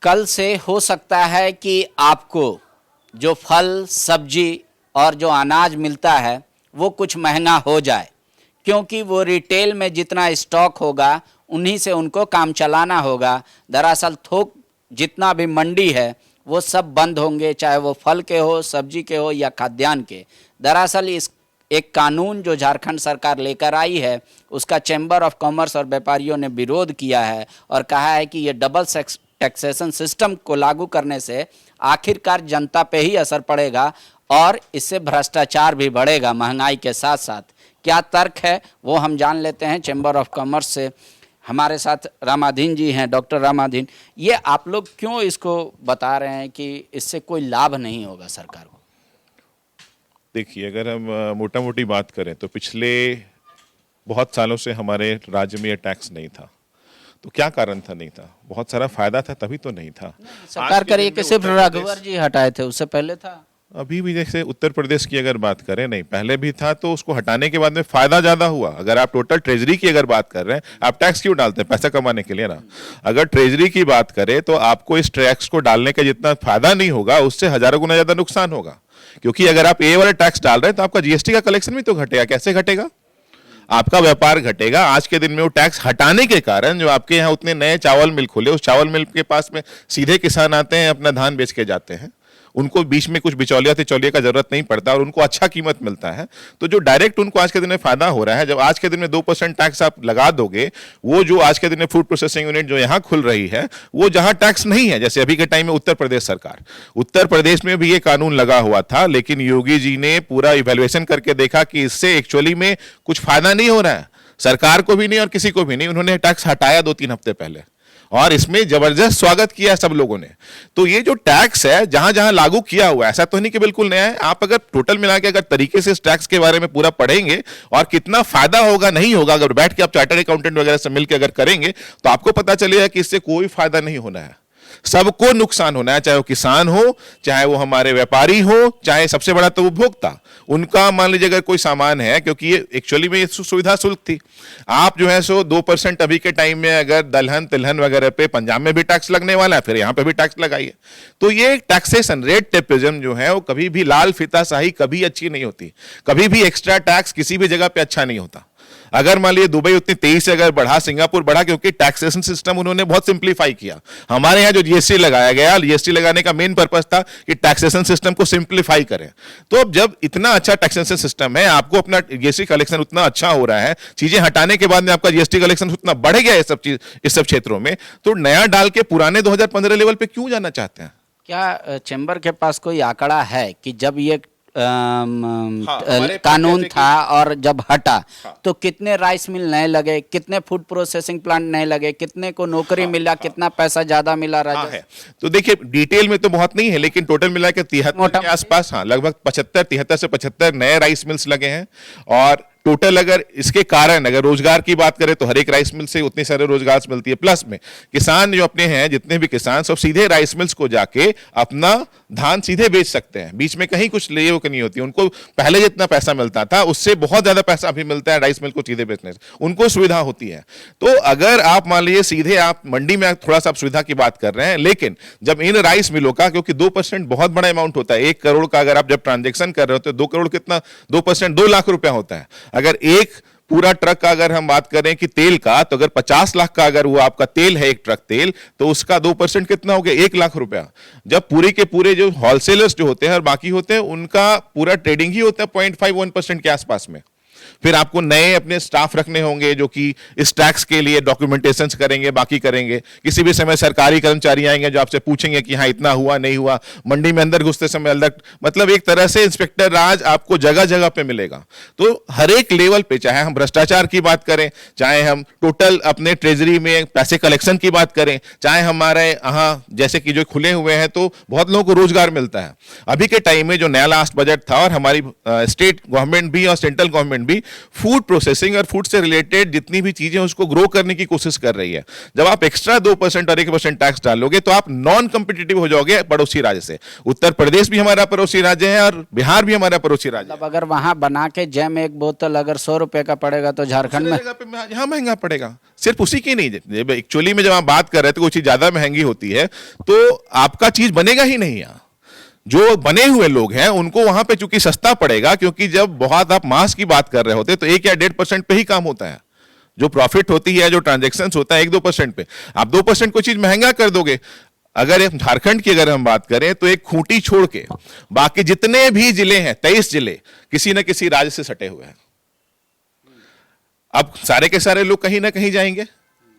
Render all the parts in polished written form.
कल से हो सकता है कि आपको जो फल सब्जी और जो अनाज मिलता है वो कुछ महंगा हो जाए, क्योंकि वो रिटेल में जितना स्टॉक होगा उन्हीं से उनको काम चलाना होगा। दरअसल थोक जितना भी मंडी है वो सब बंद होंगे, चाहे वो फल के हो, सब्जी के हो या खाद्यान्न के। दरअसल इस एक कानून जो झारखंड सरकार लेकर आई है उसका चैम्बर ऑफ कॉमर्स और व्यापारियों ने विरोध किया है और कहा है कि ये डबल टैक्सेशन सिस्टम को लागू करने से आखिरकार जनता पे ही असर पड़ेगा और इससे भ्रष्टाचार भी बढ़ेगा महंगाई के साथ साथ। क्या तर्क है वो हम जान लेते हैं चैम्बर ऑफ कॉमर्स से। हमारे साथ रामाधीन जी हैं, डॉक्टर रामाधीन। ये आप लोग क्यों इसको बता रहे हैं कि इससे कोई लाभ नहीं होगा सरकार को? देखिए, अगर हम मोटा मोटी बात करें तो पिछले बहुत सालों से हमारे राज्य में ये टैक्स नहीं था। तो क्या कारण था नहीं था? बहुत सारा फायदा था, तभी तो नहीं था। सरकार करिए कि सिर्फ रघुवर जी हटाए थे, उससे पहले था? अभी भी जैसे उत्तर प्रदेश की अगर बात करें, नहीं पहले भी था, तो उसको हटाने के बाद में फायदा ज्यादा हुआ। अगर आप टोटल ट्रेजरी की अगर बात कर रहे हैं, आप टैक्स क्यों डालते हैं? पैसा कमाने के लिए ना। अगर ट्रेजरी की बात करें तो आपको इस टैक्स को डालने का जितना फायदा नहीं होगा उससे हजारों गुना ज्यादा नुकसान होगा। क्योंकि अगर आप ए वाला टैक्स डाल रहे हैं तो आपका जीएसटी का कलेक्शन भी तो घटेगा। कैसे घटेगा? आपका व्यापार घटेगा। आज के दिन में वो टैक्स हटाने के कारण जो आपके यहाँ उतने नए चावल मिल खुले, उस चावल मिल के पास में सीधे किसान आते हैं, अपना धान बेच के जाते हैं। उनको बीच में कुछ बिचौलिया तिचौलिया का जरूरत नहीं पड़ता और उनको अच्छा कीमत मिलता है। तो जो डायरेक्ट उनको आज के दिन में फायदा हो रहा है, जब आज के दिन में 2% टैक्स आप लगा दोगे, वो जो आज के दिन में फूड प्रोसेसिंग यूनिट जो यहाँ खुल रही है वो जहां टैक्स नहीं है, जैसे अभी के टाइम में उत्तर प्रदेश में भी ये कानून लगा हुआ था, लेकिन योगी जी ने पूरा इवैल्यूएशन करके देखा कि इससे एक्चुअली में कुछ फायदा नहीं हो रहा है, सरकार को भी नहीं और किसी को भी नहीं। उन्होंने टैक्स हटाया 2-3 हफ्ते पहले और इसमें जबरदस्त स्वागत किया सब लोगों ने। तो ये जो टैक्स है जहां जहां लागू किया हुआ है, ऐसा तो नहीं कि बिल्कुल नया है। आप अगर टोटल मिला के अगर तरीके से इस टैक्स के बारे में पूरा पढ़ेंगे और कितना फायदा होगा नहीं होगा, अगर बैठ के आप चार्टर्ड अकाउंटेंट वगैरह से मिलकर अगर करेंगे तो आपको पता चलेगा कि इससे कोई फायदा नहीं होना है, सबको नुकसान होना है। चाहे वो किसान हो, चाहे वो हमारे व्यापारी हो, चाहे सबसे बड़ा तो उपभोक्ता। उनका मान लीजिए अगर कोई सामान है, क्योंकि ये एक्चुअली में सुविधा शुल्क थी, आप जो है सो 2% अभी के टाइम में अगर दलहन तिलहन वगैरह पे पंजाब में भी टैक्स लगने वाला है, फिर यहाँ पे भी टैक्स लगाइए। तो ये टैक्सेशन रेट टेपिज्म जो है वो कभी भी लाल फीताशाही कभी अच्छी नहीं होती। कभी भी एक्स्ट्रा टैक्स किसी भी जगह पे अच्छा नहीं होता। अगर मान लीजिए दुबई उतनी तेजी से अगर बढ़ा, सिंगापुर बढ़ा, क्योंकि टैक्सेशन सिस्टम उन्होंने बहुत सिंप्लीफाई किया। हमारे यहाँ जो जीएसटी लगाया गया, जीएसटी लगाने का मेन पर्पस था कि टैक्सेशन सिस्टम को सिंप्लीफाई करें। तो अब जब इतना अच्छा टैक्सेशन सिस्टम है, आपको अपना जीएसटी कलेक्शन उतना अच्छा हो रहा है, चीजें हटाने के बाद में आपका जीएसटी कलेक्शन उतना बढ़ गया है इस सब क्षेत्रों में, तो नया डाल के पुराने 2015 लेवल पे क्यों जाना चाहते हैं? क्या चैम्बर के पास कोई आंकड़ा है कि जब ये हाँ, कानून था और जब हटा तो कितने राइस मिल नए लगे, कितने फूड प्रोसेसिंग प्लांट नए लगे, कितने को नौकरी मिला, कितना पैसा ज्यादा मिला राजस्व? है तो देखिए, डिटेल में तो बहुत नहीं है, लेकिन टोटल मिला के 73 के आसपास, हाँ लगभग 73 से 75 नए राइस मिल्स लगे हैं। और टोटल अगर इसके कारण अगर रोजगार की बात करें तो हर एक राइस मिल से उतने सारे रोजगार मिलती है। प्लस में किसान जो अपने हैं, जितने भी किसान सब सीधे राइस मिल्स को जाके अपना धान सीधे बेच सकते हैं, बीच में कहीं कुछ ले नहीं होती। उनको पहले जितना पैसा मिलता था उससे बहुत ज्यादा पैसा अभी मिलता है राइस मिल को सीधे बेचने से, उनको सुविधा होती है। तो अगर आप मान लीजिए सीधे आप मंडी में थोड़ा सा सुविधा की बात कर रहे हैं, लेकिन जब इन राइस मिलों का, क्योंकि 2% बहुत बड़ा अमाउंट होता है, 1 करोड़ का अगर आप जब ट्रांजेक्शन कर रहे होते हैं, 2 करोड़ कितना, 2% 2 लाख रुपया होता है। अगर एक पूरा ट्रक का अगर हम बात करें कि तेल का, तो अगर 50 लाख का अगर वो आपका तेल है, एक ट्रक तेल, तो उसका 2% कितना हो गया? 1 लाख रुपया। जब पूरे के पूरे जो होलसेलर्स जो होते हैं और बाकी होते हैं, उनका पूरा ट्रेडिंग ही होता है 0.51% के आसपास में। फिर आपको नए अपने स्टाफ रखने होंगे जो कि इस टैक्स के लिए डॉक्यूमेंटेशन करेंगे, बाकी करेंगे। किसी भी समय सरकारी कर्मचारी आएंगे जो आपसे पूछेंगे कि हाँ इतना हुआ नहीं हुआ। मंडी में अंदर घुसते समय अलग, मतलब एक तरह से इंस्पेक्टर राज आपको जगह जगह पे मिलेगा। तो हर एक लेवल पे, चाहे हम भ्रष्टाचार की बात करें, चाहे हम टोटल अपने ट्रेजरी में पैसे कलेक्शन की बात करें, चाहे हमारे यहाँ जैसे कि जो खुले हुए हैं तो बहुत लोगों को रोजगार मिलता है। अभी के टाइम में जो नया लास्ट बजट था और हमारी स्टेट गवर्नमेंट भी और सेंट्रल गवर्नमेंट भी फूड प्रोसेसिंग और फूड से रिलेटेड जितनी भी चीजें उसको ग्रो करने की कोशिश कर रही है। जब आप एक्स्ट्रा 2% और 1% टैक्स डालोगे तो आप नॉन कम्पिटिटिव हो जाओगे पड़ोसी राज्य से। उत्तर प्रदेश भी हमारा पड़ोसी राज्य है और बिहार भी हमारा पड़ोसी राज्य है। मतलब अगर वहां बना के जैम एक बोतल अगर 100 रुपए का पड़ेगा तो झारखंड में यहाँ महंगा पड़ेगा। सिर्फ उसी की नहीं, एक्चुअली में जब आप बात कर रहे थे कोई चीज ज्यादा महंगी होती है तो आपका चीज बनेगा ही नहीं। यहाँ जो बने हुए लोग हैं उनको वहां पे चूंकि सस्ता पड़ेगा, क्योंकि जब बहुत आप मास की बात कर रहे होते तो 1 या 1.5% पे ही काम होता है। जो प्रॉफिट होती है, जो ट्रांजेक्शन होता है 1-2% पे, आप 2% कोई चीज महंगा कर दोगे। अगर झारखंड की अगर हम बात करें तो एक खूंटी छोड़ के बाकी जितने भी जिले हैं 23 जिले किसी न किसी राज्य से सटे हुए हैं। अब सारे के सारे लोग कहीं ना कहीं जाएंगे।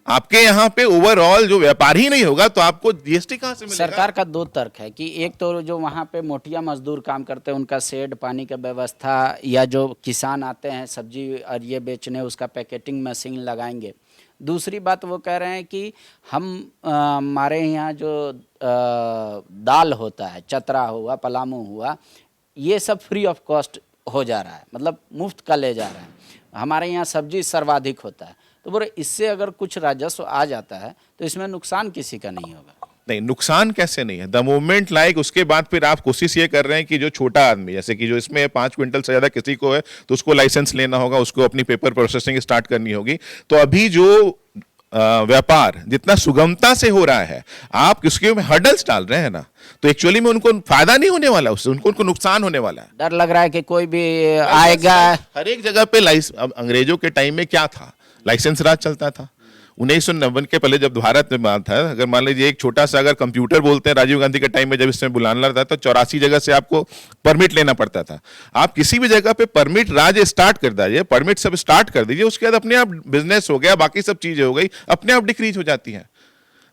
आपके यहाँ पे ओवरऑल जो व्यापार ही नहीं होगा तो आपको जीएसटी कहां से मिलेगा? सरकार का 2 तर्क है कि एक तो जो वहाँ पे मोटिया मजदूर काम करते हैं उनका शेड, पानी का व्यवस्था, या जो किसान आते हैं सब्जी और ये बेचने उसका पैकेटिंग मशीन लगाएंगे। दूसरी बात वो कह रहे हैं कि हम हमारे यहाँ जो दाल होता है, चतरा हुआ, पलामू हुआ, ये सब फ्री ऑफ कॉस्ट हो जा रहा है, मतलब मुफ्त का ले जा रहे हैं। हमारे यहाँ सब्जी सर्वाधिक होता है, तो बोले इससे अगर कुछ राजस्व आ जाता है तो इसमें नुकसान किसी का नहीं होगा। नहीं, नुकसान कैसे नहीं है? द मोमेंट लाइक उसके बाद फिर आप कोशिश ये कर रहे हैं कि जो छोटा आदमी, जैसे कि जो इसमें 5 क्विंटल से ज्यादा किसी को है तो उसको लाइसेंस लेना होगा, उसको अपनी पेपर प्रोसेसिंग स्टार्ट करनी होगी। तो अभी जो व्यापार जितना सुगमता से हो रहा है, आप उसके में हर्डल्स डाल रहे हैं ना, तो एक्चुअली में उनको फायदा नहीं होने वाला, उससे उनको नुकसान होने वाला है। डर लग रहा है कि कोई भी आएगा। हर एक जगह पे अब अंग्रेजों के टाइम में क्या था, लाइसेंस राज चलता था। 1990 के पहले जब भारत में बात था, अगर मान लीजिए एक छोटा सा अगर कंप्यूटर बोलते हैं, राजीव गांधी के टाइम में जब इसमें बुलाना था तो 84 जगह से आपको परमिट लेना पड़ता था। आप किसी भी जगह पे परमिट राज स्टार्ट कर दीजिए, परमिट सब स्टार्ट कर दीजिए, उसके बाद अपने आप बिजनेस हो गया, बाकी सब चीजें हो गई, अपने आप डिक्रीज हो जाती है।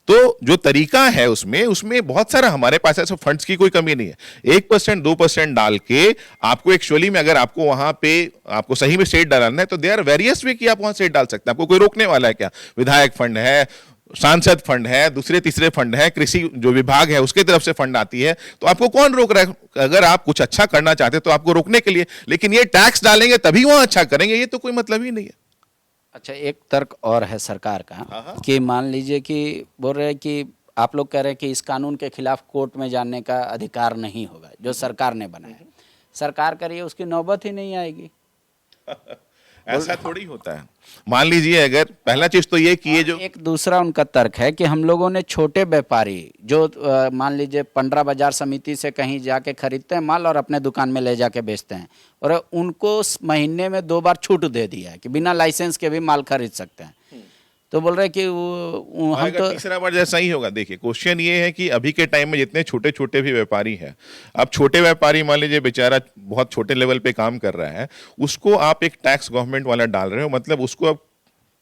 तो जो तरीका है उसमें बहुत सारा हमारे पास ऐसे फंड्स की कोई कमी नहीं है। 1% 2% डाल के आपको एक्चुअली में अगर आपको वहां पे आपको सही में सेट डालना है तो देयर वेरियस वे कि आप वहां सेट डाल सकते हैं। आपको कोई रोकने वाला है क्या? विधायक फंड है, सांसद फंड है, दूसरे तीसरे फंड है, कृषि जो विभाग है उसके तरफ से फंड आती है, तो आपको कौन रोक रहा है? अगर आप कुछ अच्छा करना चाहते तो आपको रोकने के लिए, लेकिन ये टैक्स डालेंगे तभी वहां अच्छा करेंगे, ये तो कोई मतलब ही नहीं है। अच्छा, एक तर्क और है सरकार का कि मान लीजिए कि बोल रहे हैं कि आप लोग कह रहे हैं कि इस कानून के खिलाफ कोर्ट में जाने का अधिकार नहीं होगा जो सरकार ने बनाया। सरकार करिए, उसकी नौबत ही नहीं आएगी। ऐसा थोड़ी होता है। मान लीजिए अगर पहला चीज तो ये कि ये जो एक दूसरा उनका तर्क है कि हम लोगों ने छोटे व्यापारी जो मान लीजिए पंडरा बाजार समिति से कहीं जाके खरीदते हैं माल और अपने दुकान में ले जाके बेचते हैं, और उनको महीने में 2 बार छूट दे दिया है कि बिना लाइसेंस के भी माल खरीद सकते हैं। तो बोल रहे कि हम तो तीसरा बार जैसा ही होगा। देखिए, क्वेश्चन ये है कि अभी के टाइम में जितने छोटे छोटे भी व्यापारी हैं, अब छोटे व्यापारी मान लीजिए बेचारा बहुत छोटे लेवल पे काम कर रहा है, उसको आप एक टैक्स गवर्नमेंट वाला डाल रहे हो, मतलब उसको अब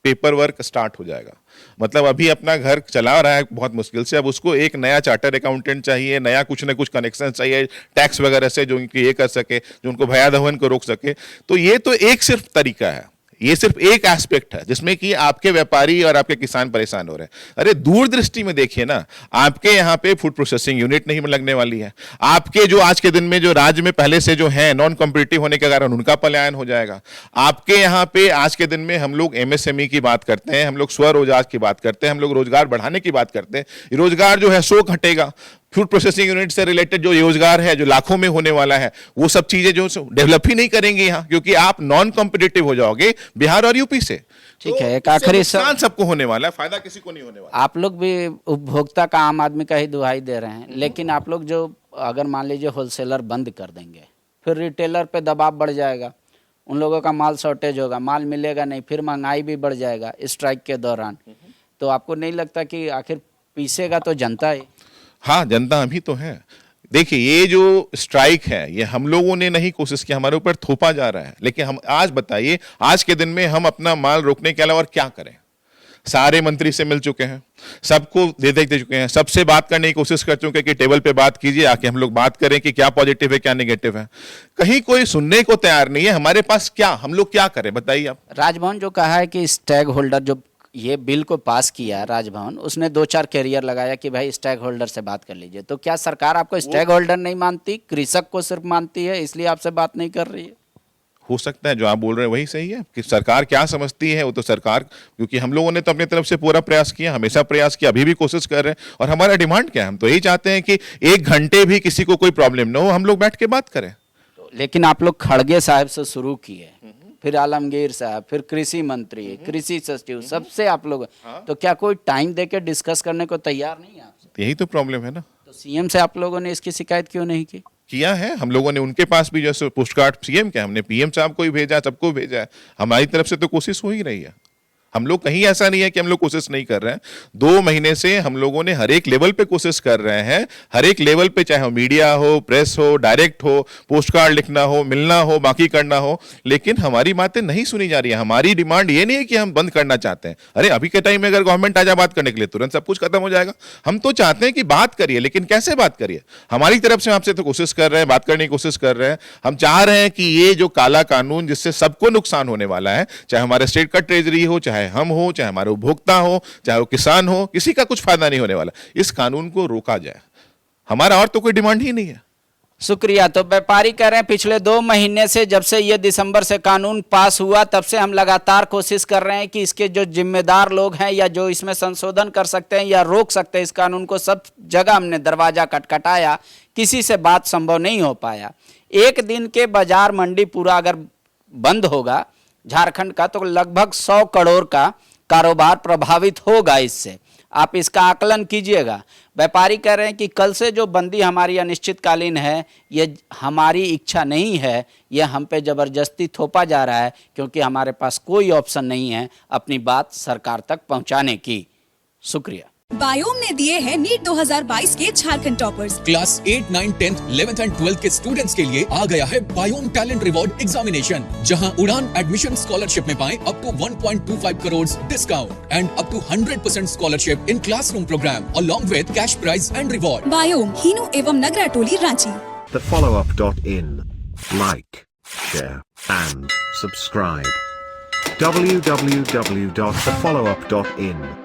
पेपर वर्क स्टार्ट हो जाएगा। मतलब अभी अपना घर चला रहा है बहुत मुश्किल से, अब उसको एक नया चार्टर अकाउंटेंट चाहिए, नया कुछ ना कुछ कनेक्शन चाहिए टैक्स वगैरह से, जो उनकी ये कर सके, जो उनको भयादहन को रोक सके। तो ये तो एक सिर्फ तरीका है, ये सिर्फ एक एस्पेक्ट है जिसमें कि आपके व्यापारी और आपके किसान परेशान हो रहे हैं। अरे दूरदृष्टि में देखिए ना, आपके यहाँ पे फूड प्रोसेसिंग यूनिट नहीं लगने वाली है। आपके जो आज के दिन में जो राज्य में पहले से जो है नॉन कॉम्पिटिटिव होने के कारण उनका पलायन हो जाएगा। आपके यहाँ पे आज के दिन में हम लोग एमएसएमई की बात करते हैं, हम लोग स्वरोजगार की बात करते हैं, हम लोग रोजगार बढ़ाने की बात करते हैं। रोजगार जो है सो घटेगा। फूड प्रोसेसिंग यूनिट से रिलेटेड जो रोजगार है जो लाखों में होने वाला है, वो सब चीजें जो डेवलप ही नहीं करेंगे यहाँ, क्योंकि आप नॉन कॉम्पिटिटिव हो जाओगे बिहार और यूपी से। ठीक है, एक आखिरी नुकसान सबको होने वाला है, फायदा किसी को नहीं होने वाला। आप लोग भी उपभोक्ता का, आम आदमी का ही दुहाई दे रहे हैं, लेकिन आप लोग जो अगर मान लीजिए होलसेलर बंद कर देंगे, फिर रिटेलर पे दबाव बढ़ जाएगा, उन लोगों का माल शॉर्टेज होगा, माल मिलेगा नहीं, फिर महंगाई भी बढ़ जाएगा स्ट्राइक के दौरान। तो आपको नहीं लगता कि आखिर पीसेगा तो जनता ही? हाँ, जनता अभी तो है। देखिए, ये जो स्ट्राइक है ये हम लोगों ने नहीं कोशिश की, हमारे ऊपर थोपा जा रहा है। लेकिन हम आज बताइए, आज के दिन में हम अपना माल रोकने के अलावा और क्या करें? सारे मंत्री से मिल चुके हैं, सबको दे चुके हैं, सबसे बात करने की कोशिश कर चुके हैं कि टेबल पे बात कीजिए, आके हम लोग बात करें कि क्या पॉजिटिव है क्या नेगेटिव है। कहीं कोई सुनने को तैयार नहीं है। हमारे पास क्या, हम लोग क्या करें बताइए आप। राजभवन जो कहा है कि स्टेक होल्डर, जो ये बिल को पास किया राजभवन, उसने 2-4 कैरियर लगाया कि भाई स्टेक होल्डर से बात कर लीजिए। तो क्या सरकार आपको स्टेक होल्डर नहीं मानती, कृषक को सिर्फ मानती है, इसलिए आपसे बात नहीं कर रही है? हो सकता है जो आप बोल रहे हैं वही सही है कि सरकार क्या समझती है वो तो सरकार, क्योंकि हम लोगों ने तो अपनी तरफ से पूरा प्रयास किया, हमेशा प्रयास किया, अभी भी कोशिश कर रहे हैं। और हमारा डिमांड क्या है, हम तो यही चाहते हैं कि 1 घंटे भी किसी को कोई प्रॉब्लम ना हो, हम लोग बैठ के बात करें। लेकिन आप लोग खड़गे साहब से शुरू किए, फिर आलमगीर साहब, फिर कृषि मंत्री, कृषि सचिव, सबसे आप लोग, तो क्या कोई टाइम देके डिस्कस करने को तैयार नहीं है आपसे? यही तो प्रॉब्लम है ना। तो सीएम से आप लोगों ने इसकी शिकायत क्यों नहीं की? किया है हम लोगों ने, उनके पास भी जैसे पोस्ट कार्ड सीएम क्या, हमने पीएम साहब को ही भेजा, सबको भेजा है। हमारी तरफ से तो कोशिश हो ही रही है। हम लोग कहीं ऐसा नहीं है कि हम लोग कोशिश नहीं कर रहे हैं। 2 महीने से हम लोगों ने हर एक लेवल पे कोशिश कर रहे हैं, हर एक लेवल पे, चाहे मीडिया हो, प्रेस हो, डायरेक्ट हो, पोस्ट कार्ड लिखना हो, मिलना हो, बाकी करना हो, लेकिन हमारी बातें नहीं सुनी जा रही है। हमारी डिमांड ये नहीं है कि हम बंद करना चाहते हैं। अरे अभी के टाइम में अगर गवर्नमेंट आ जाए बात करने के लिए, तुरंत सब कुछ खत्म हो जाएगा। हम तो चाहते हैं कि बात करिए, लेकिन कैसे बात करिए। हमारी तरफ से आपसे तो कोशिश कर रहे हैं, बात करने की कोशिश कर रहे हैं। हम चाह रहे हैं कि ये जो काला कानून जिससे सबको नुकसान होने वाला है, चाहे हमारे स्टेट का ट्रेजरी हो, चाहे हम हो, चाहे हमारे उपभोक्ता हो, चाहे वो किसान हो, किसी का कुछ फायदा नहीं होने वाला। इस कानून को रोका जाए, हमारा और तो कोई डिमांड ही नहीं है। शुक्रिया। तो व्यापारी कह रहे हैं पिछले 2 महीने से, जब से ये दिसंबर से कानून पास हुआ, तब से हम लगातार कोशिश कर रहे हैं कि इसके जो जिम्मेदार लोग हैं या जो इसमें संशोधन कर सकते हैं या रोक सकते हैं इस कानून को, सब जगह हमने दरवाजा खटखटाया, किसी से बात संभव नहीं हो पाया। 1 दिन के बाजार मंडी पूरा अगर बंद होगा झारखंड का, तो लगभग 100 करोड़ का कारोबार प्रभावित होगा इससे। आप इसका आकलन कीजिएगा। व्यापारी कह रहे हैं कि कल से जो बंदी हमारी अनिश्चितकालीन है, ये हमारी इच्छा नहीं है, ये हम पे जबरदस्ती थोपा जा रहा है, क्योंकि हमारे पास कोई ऑप्शन नहीं है अपनी बात सरकार तक पहुंचाने की। शुक्रिया। बायोम ने दिए हैं नीट 2022 के Jharkhand toppers. Class 8, 9, 10, 11th and 12th के स्टूडेंट्स के लिए आ गया है बायोम टैलेंट रिवॉर्ड एग्जामिनेशन, जहां उड़ान एडमिशन स्कॉलरशिप में पाएं up to 1.25 crore discount and up to 100% scholarship in classroom program along with cash prize and reward. बायोम, हीनू एवं नगरा टोली, Ranchi. thefollowup.in. Like, share and subscribe. www.thefollowup.in